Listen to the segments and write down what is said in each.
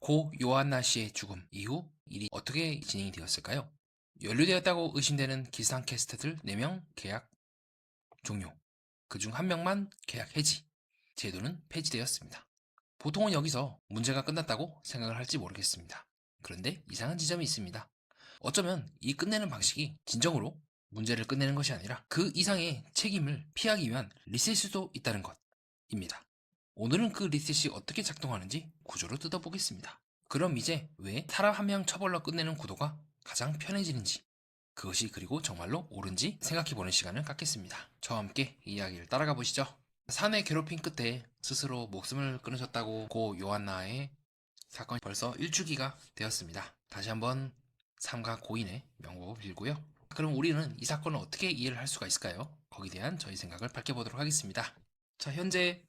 고 요한나 씨의 죽음 이후 일이 어떻게 진행이 되었을까요? 연루되었다고 의심되는 기상캐스터들 4명 계약 종료. 그중 1명만 계약 해지. 제도는 폐지되었습니다. 보통은 여기서 문제가 끝났다고 생각을 할지 모르겠습니다. 그런데 이상한 지점이 있습니다. 어쩌면 이 끝내는 방식이 진정으로 문제를 끝내는 것이 아니라 그 이상의 책임을 피하기 위한 리셋일 수도 있다는 것입니다. 오늘은 그 리셋이 어떻게 작동하는지 구조로 뜯어보겠습니다. 그럼 이제 왜 사람 한 명 처벌로 끝내는 구도가 가장 편해지는지, 그것이 그리고 정말로 옳은지 생각해보는 시간을 갖겠습니다. 저와 함께 이야기를 따라가 보시죠. 사내 괴롭힘 끝에 스스로 목숨을 끊으셨다고 고 요한나의 사건이 벌써 1주기가 되었습니다. 다시 한번 삼가 고인의 명복을 빌고요. 그럼 우리는 이 사건을 어떻게 이해를 할 수가 있을까요? 거기에 대한 저희 생각을 밝혀보도록 하겠습니다. 자, 현재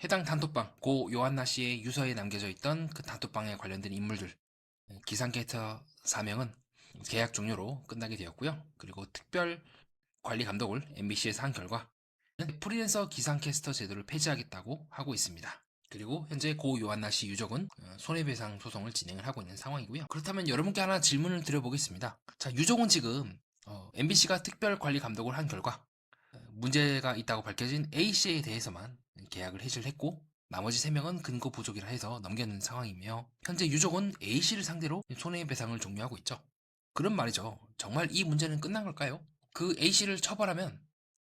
해당 단톡방, 고 요한나 씨의 유서에 남겨져 있던 그 단톡방에 관련된 인물들, 기상캐스터 4명은 계약 종료로 끝나게 되었고요. 그리고 특별 관리 감독을 MBC에서 한 결과 프리랜서 기상캐스터 제도를 폐지하겠다고 하고 있습니다. 그리고 현재 고 요한나 씨 유족은 손해배상 소송을 진행을 하고 있는 상황이고요. 그렇다면 여러분께 하나 질문을 드려보겠습니다. 자, 유족은 지금 MBC가 특별 관리 감독을 한 결과 문제가 있다고 밝혀진 A씨에 대해서만 계약을 해지를 했고 나머지 3명은 근거 부족이라 해서 넘겨놓는 상황이며 현재 유족은 A씨를 상대로 손해배상을 종료하고 있죠. 그런 말이죠. 정말 이 문제는 끝난 걸까요? 그 A씨를 처벌하면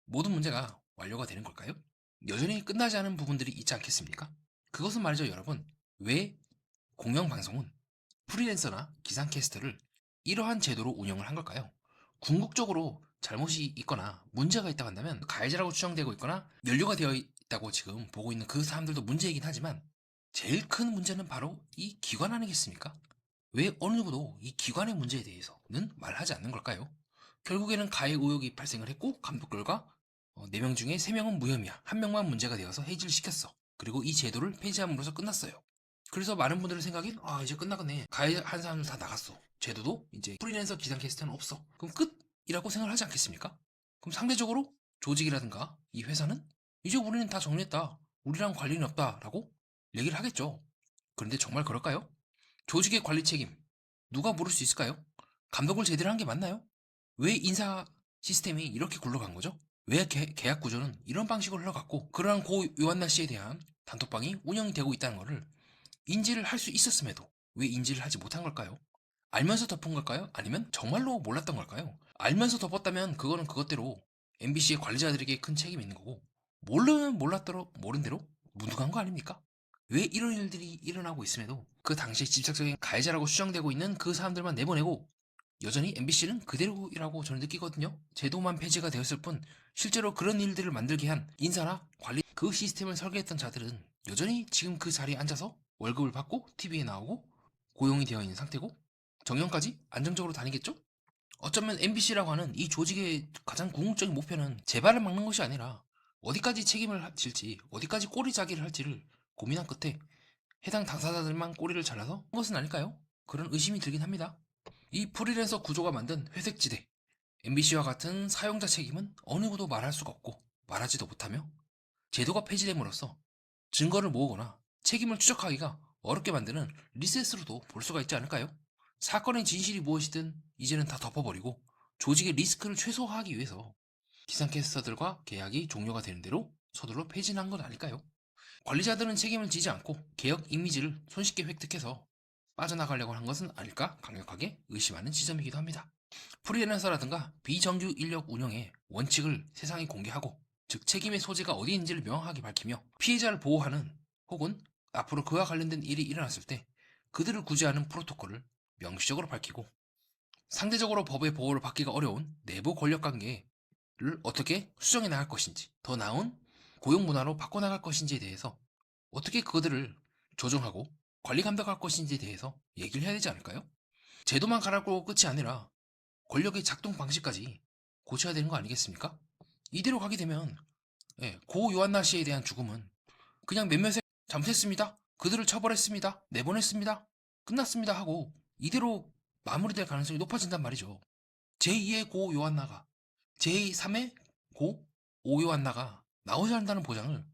모든 문제가 완료가 되는 걸까요? 여전히 끝나지 않은 부분들이 있지 않겠습니까? 그것은 말이죠, 여러분. 왜 공영방송은 프리랜서나 기상캐스터를 이러한 제도로 운영을 한 걸까요? 궁극적으로 잘못이 있거나 문제가 있다고 한다면 가해자라고 추정되고 있거나 연루가 되어 있다고 지금 보고 있는 그 사람들도 문제이긴 하지만 제일 큰 문제는 바로 이 기관 아니겠습니까? 왜 어느 누구도 이 기관의 문제에 대해서는 말하지 않는 걸까요? 결국에는 가해 의혹이 발생을 했고 감독 결과 4명 중에 3명은 무혐의야. 1명만 문제가 되어서 해지를 시켰어. 그리고 이 제도를 폐지함으로써 끝났어요. 그래서 많은 분들의 생각엔 이제 끝나겠네. 가해한 사람들 다 나갔어. 제도도 이제 프리랜서 기상캐스터는 없어. 그럼 끝이라고 생각을 하지 않겠습니까? 그럼 상대적으로 조직이라든가 이 회사는 이제 우리는 다 정리했다. 우리랑 관련이 없다라고 얘기를 하겠죠. 그런데 정말 그럴까요? 조직의 관리 책임 누가 물을 수 있을까요? 감독을 제대로 한 게 맞나요? 왜 인사 시스템이 이렇게 굴러간 거죠? 왜 계약 구조는 이런 방식으로 흘러갔고 그러한 고 요한나 씨에 대한 단톡방이 운영이 되고 있다는 것을 인지를 할 수 있었음에도 왜 인지를 하지 못한 걸까요? 알면서 덮은 걸까요? 아니면 정말로 몰랐던 걸까요? 알면서 덮었다면 그거는 그것대로 MBC의 관리자들에게 큰 책임이 있는 거고 모르면 몰랐더러 모른 대로 무능한 거 아닙니까? 왜 이런 일들이 일어나고 있음에도 그 당시에 집착적인 가해자라고 추정되고 있는 그 사람들만 내보내고 여전히 MBC는 그대로라고 저는 느끼거든요. 제도만 폐지가 되었을 뿐 실제로 그런 일들을 만들게 한 인사나 관리 그 시스템을 설계했던 자들은 여전히 지금 그 자리에 앉아서 월급을 받고 TV에 나오고 고용이 되어 있는 상태고 정년까지 안정적으로 다니겠죠? 어쩌면 MBC라고 하는 이 조직의 가장 궁극적인 목표는 재발을 막는 것이 아니라 어디까지 책임을 질지 어디까지 꼬리자기를 할지를 고민한 끝에 해당 당사자들만 꼬리를 잘라서 한 것은 아닐까요? 그런 의심이 들긴 합니다. 이 프리랜서 구조가 만든 회색지대 MBC와 같은 사용자 책임은 어느 누구도 말할 수가 없고 말하지도 못하며 제도가 폐지됨으로써 증거를 모으거나 책임을 추적하기가 어렵게 만드는 리셋으로도 볼 수가 있지 않을까요? 사건의 진실이 무엇이든 이제는 다 덮어버리고 조직의 리스크를 최소화하기 위해서 기상캐스터들과 계약이 종료가 되는 대로 서둘러 폐진한 건 아닐까요? 관리자들은 책임을 지지 않고 개혁 이미지를 손쉽게 획득해서 빠져나가려고 한 것은 아닐까 강력하게 의심하는 지점이기도 합니다. 프리랜서라든가 비정규 인력 운영의 원칙을 세상에 공개하고 즉 책임의 소재가 어디 있는지를 명확하게 밝히며 피해자를 보호하는 혹은 앞으로 그와 관련된 일이 일어났을 때 그들을 구제하는 프로토콜을 명시적으로 밝히고 상대적으로 법의 보호를 받기가 어려운 내부 권력관계를 어떻게 수정해 나갈 것인지 더 나은 고용 문화로 바꿔나갈 것인지에 대해서 어떻게 그들을 조정하고 관리 감독할 것인지에 대해서 얘기를 해야 되지 않을까요? 제도만 갈아고 끝이 아니라 권력의 작동 방식까지 고쳐야 되는 거 아니겠습니까? 이대로 가게 되면 고 요한나 씨에 대한 죽음은 그냥 몇몇의 잘못했습니다. 그들을 처벌했습니다. 내보냈습니다. 끝났습니다 하고 이대로 마무리될 가능성이 높아진단 말이죠. 제2의 고 요한나가 제3의 고 오요한나가 나오지 않는다는 보장을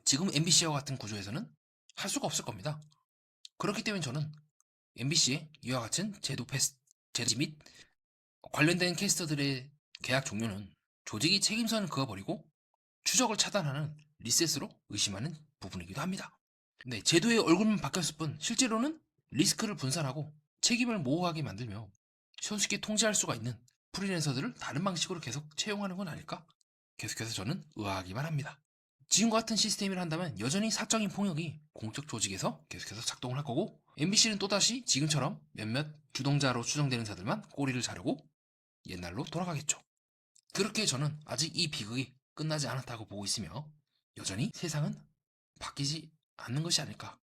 지금 MBC와 같은 구조에서는 할 수가 없을 겁니다. 그렇기 때문에 저는 MBC의 이와 같은 제지 및 관련된 캐스터들의 계약 종료는 조직이 책임선을 그어버리고 추적을 차단하는 리셋으로 의심하는 부분이기도 합니다. 네, 제도의 얼굴만 바뀌었을 뿐 실제로는 리스크를 분산하고 책임을 모호하게 만들며 손쉽게 통제할 수가 있는 프리랜서들을 다른 방식으로 계속 채용하는 건 아닐까? 계속해서 저는 의아하기만 합니다. 지금과 같은 시스템을 한다면 여전히 사적인 폭력이 공적 조직에서 계속해서 작동을 할 거고, MBC는 또다시 지금처럼 몇몇 주동자로 추정되는 자들만 꼬리를 자르고 옛날로 돌아가겠죠. 그렇게 저는 아직 이 비극이 끝나지 않았다고 보고 있으며 여전히 세상은 바뀌지 않는 것이 아닐까.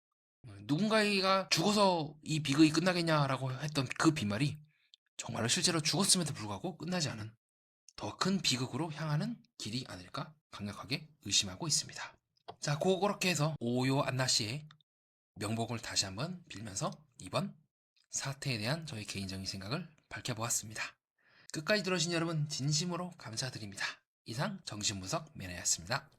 누군가가 죽어서 이 비극이 끝나겠냐라고 했던 그 빈말이 정말로 실제로 죽었음에도 불구하고 끝나지 않은 더 큰 비극으로 향하는 길이 아닐까 강력하게 의심하고 있습니다. 자, 그렇게 해서 오요 안나 씨의 명복을 다시 한번 빌면서 이번 사태에 대한 저의 개인적인 생각을 밝혀보았습니다. 끝까지 들어주신 여러분 진심으로 감사드립니다. 이상 정신분석 매너였습니다.